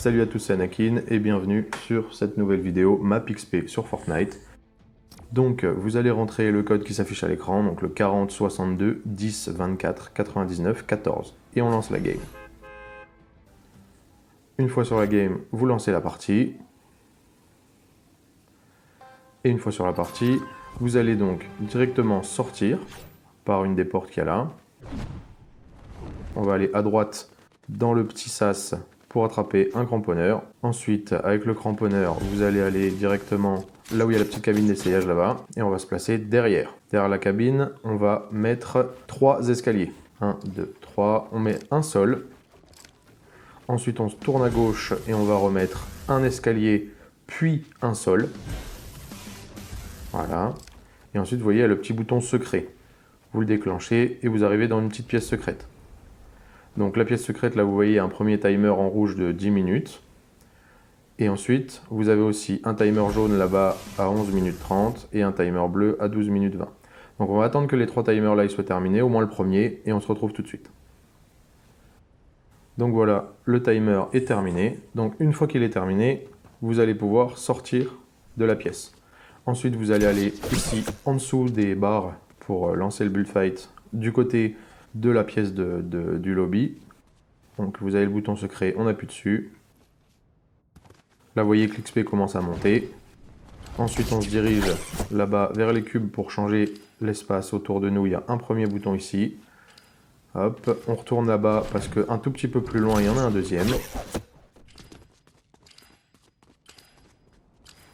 Salut à tous, c'est Anakin et bienvenue sur cette nouvelle vidéo Map XP sur Fortnite. Donc vous allez rentrer le code qui s'affiche à l'écran, donc le 40 62 10 24 99 14 et on lance la game. Une fois sur la game, vous lancez la partie. Et une fois sur la partie, vous allez donc directement sortir par une des portes qu'il y a là. On va aller à droite dans le petit sas pour attraper un cramponneur. Ensuite, avec le cramponneur, vous allez aller directement là où il y a la petite cabine d'essayage là-bas. Et on va se placer derrière. Derrière la cabine, on va mettre 3 escaliers. 1, 2, 3. On met un sol. Ensuite, on se tourne à gauche et on va remettre un escalier, puis un sol. Voilà. Et ensuite, vous voyez, il y a le petit bouton secret. Vous le déclenchez et vous arrivez dans une petite pièce secrète. Donc la pièce secrète, là vous voyez un premier timer en rouge de 10 minutes. Et ensuite, vous avez aussi un timer jaune là-bas à 11 minutes 30 et un timer bleu à 12 minutes 20. Donc on va attendre que les 3 timers là ils soient terminés, au moins le premier, et on se retrouve tout de suite. Donc voilà, le timer est terminé. Donc une fois qu'il est terminé, vous allez pouvoir sortir de la pièce. Ensuite, vous allez aller ici, en dessous des barres, pour lancer le bullfight du côté de la pièce du lobby. Donc vous avez le bouton secret, on appuie dessus. Là vous voyez que l'XP commence à monter. Ensuite on se dirige là-bas vers les cubes pour changer l'espace autour de nous. Il y a un premier bouton ici. Hop, on retourne là-bas parce qu'un tout petit peu plus loin il y en a un deuxième.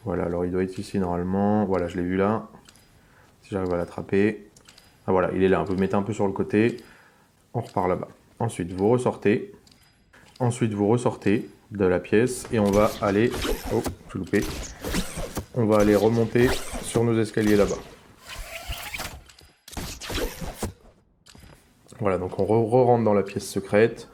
Voilà, alors il doit être ici normalement. Voilà, je l'ai vu là. Si j'arrive à l'attraper. Ah voilà, il est là. Vous le mettez un peu sur le côté. On repart là-bas. Ensuite, vous ressortez. Ensuite, vous ressortez de la pièce et on va aller... Oh, j'ai loupé. On va aller remonter sur nos escaliers là-bas. Voilà, donc on re-rentre dans la pièce secrète.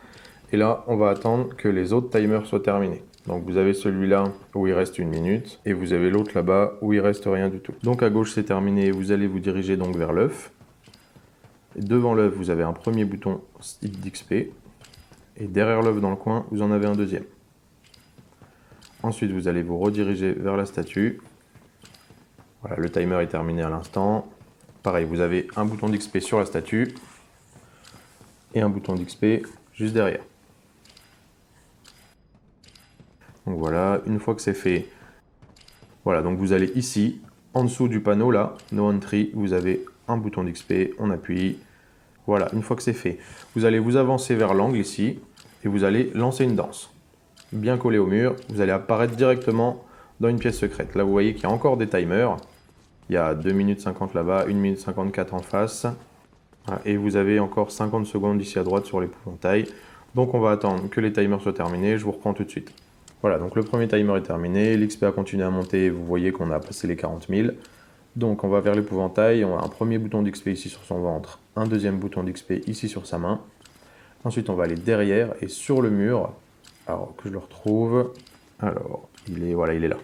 Et là, on va attendre que les autres timers soient terminés. Donc vous avez celui-là où il reste 1 minute. Et vous avez l'autre là-bas où il reste rien du tout. Donc à gauche, c'est terminé. Vous allez vous diriger donc vers l'œuf. Devant l'œuf, vous avez un premier bouton d'XP. Et derrière l'œuf dans le coin, vous en avez un deuxième. Ensuite, vous allez vous rediriger vers la statue. Voilà, le timer est terminé à l'instant. Pareil, vous avez un bouton d'XP sur la statue. Et un bouton d'XP juste derrière. Donc voilà, une fois que c'est fait, voilà, donc vous allez ici, en dessous du panneau là, No Entry, vous avez un bouton d'XP, on appuie. Voilà, une fois que c'est fait, vous allez vous avancer vers l'angle ici et vous allez lancer une danse. Bien collé au mur, vous allez apparaître directement dans une pièce secrète. Là, vous voyez qu'il y a encore des timers. Il y a 2 minutes 50 là-bas, 1 minute 54 en face. Et vous avez encore 50 secondes ici à droite sur l'épouvantail. Donc, on va attendre que les timers soient terminés. Je vous reprends tout de suite. Voilà, donc le premier timer est terminé. L'XP a continué à monter. Vous voyez qu'on a passé les 40 000. Donc on va vers l'épouvantail, on a un premier bouton d'XP ici sur son ventre, un deuxième bouton d'XP ici sur sa main. Ensuite on va aller derrière et sur le mur, alors que je le retrouve, alors voilà, il est là.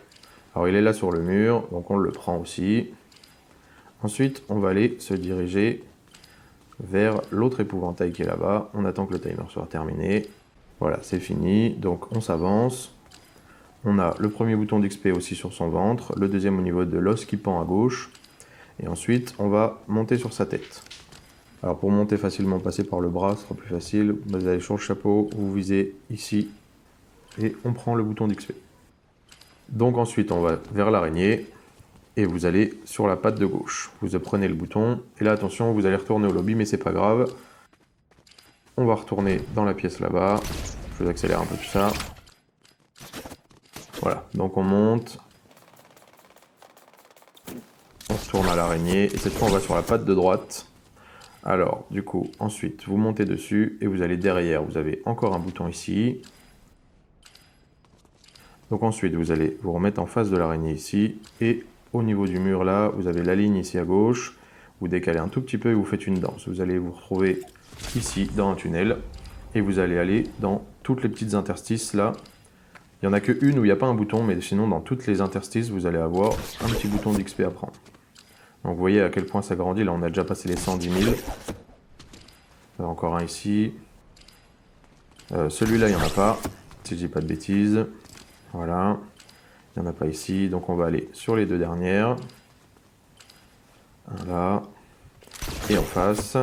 Alors il est là sur le mur, donc on le prend aussi. Ensuite on va aller se diriger vers l'autre épouvantail qui est là-bas, on attend que le timer soit terminé. Voilà, c'est fini, donc on s'avance. On a le premier bouton d'XP aussi sur son ventre, le deuxième au niveau de l'os qui pend à gauche. Et ensuite, on va monter sur sa tête. Alors pour monter facilement, passer par le bras, ce sera plus facile. Vous allez sur le chapeau, vous visez ici, et on prend le bouton d'XP. Donc ensuite, on va vers l'araignée, et vous allez sur la patte de gauche. Vous prenez le bouton, et là attention, vous allez retourner au lobby, mais c'est pas grave. On va retourner dans la pièce là-bas. Je vous accélère un peu tout ça. Voilà, donc on monte, on se tourne à l'araignée, et cette fois on va sur la patte de droite. Alors, du coup, ensuite, vous montez dessus, et vous allez derrière, vous avez encore un bouton ici. Donc ensuite, vous allez vous remettre en face de l'araignée ici, et au niveau du mur là, vous avez la ligne ici à gauche, vous décalez un tout petit peu et vous faites une danse. Vous allez vous retrouver ici, dans un tunnel, et vous allez aller dans toutes les petites interstices là. Il n'y en a qu'une où il n'y a pas un bouton, mais sinon dans toutes les interstices, vous allez avoir un petit bouton d'XP à prendre. Donc vous voyez à quel point ça grandit, là on a déjà passé les 110 000. Encore un ici. Celui-là, il n'y en a pas. si je dis pas de bêtises. Voilà. Il n'y en a pas ici, donc on va aller sur les deux dernières. Un là. Et en face.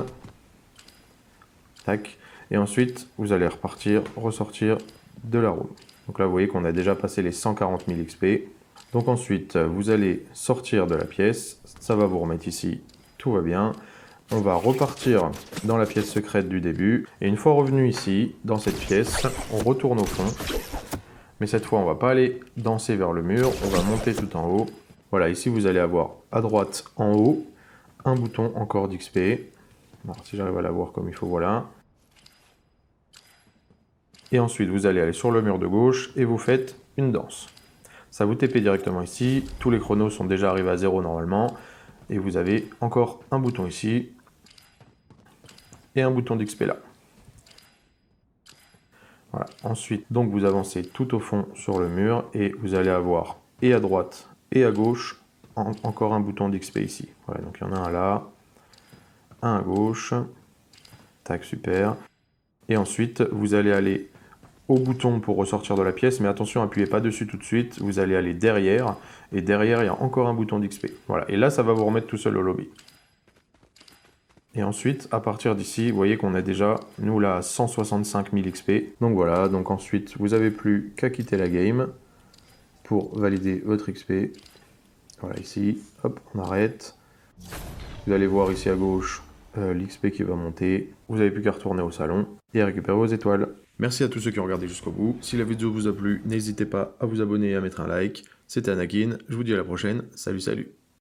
Tac. Et ensuite, vous allez repartir, ressortir de la room. Donc là, vous voyez qu'on a déjà passé les 140 000 XP. Donc ensuite, vous allez sortir de la pièce. Ça va vous remettre ici. Tout va bien. On va repartir dans la pièce secrète du début. Et une fois revenu ici, dans cette pièce, on retourne au fond. Mais cette fois, on ne va pas aller danser vers le mur. On va monter tout en haut. Voilà, ici, vous allez avoir à droite, en haut, un bouton encore d'XP. Alors, si j'arrive à l'avoir comme il faut, voilà. Et ensuite, vous allez aller sur le mur de gauche et vous faites une danse. Ça vous TP directement ici. Tous les chronos sont déjà arrivés à 0 normalement. Et vous avez encore un bouton ici. Et un bouton d'XP là. Voilà. Ensuite, donc vous avancez tout au fond sur le mur et vous allez avoir et à droite et à gauche encore un bouton d'XP ici. Voilà, donc il y en a un là, un à gauche. Tac, super. Et ensuite, vous allez aller au bouton pour ressortir de la pièce, mais attention, appuyez pas dessus tout de suite, vous allez aller derrière, et derrière, il y a encore un bouton d'XP. Voilà, et là, ça va vous remettre tout seul au lobby. Et ensuite, à partir d'ici, vous voyez qu'on a déjà, nous là, 165 000 XP. Donc voilà, donc ensuite, vous n'avez plus qu'à quitter la game pour valider votre XP. Voilà, ici, hop, on arrête. Vous allez voir ici à gauche l'XP qui va monter. Vous n'avez plus qu'à retourner au salon et à récupérer vos étoiles. Merci à tous ceux qui ont regardé jusqu'au bout. Si la vidéo vous a plu, n'hésitez pas à vous abonner et à mettre un like. C'était Anakin, je vous dis à la prochaine. Salut, salut.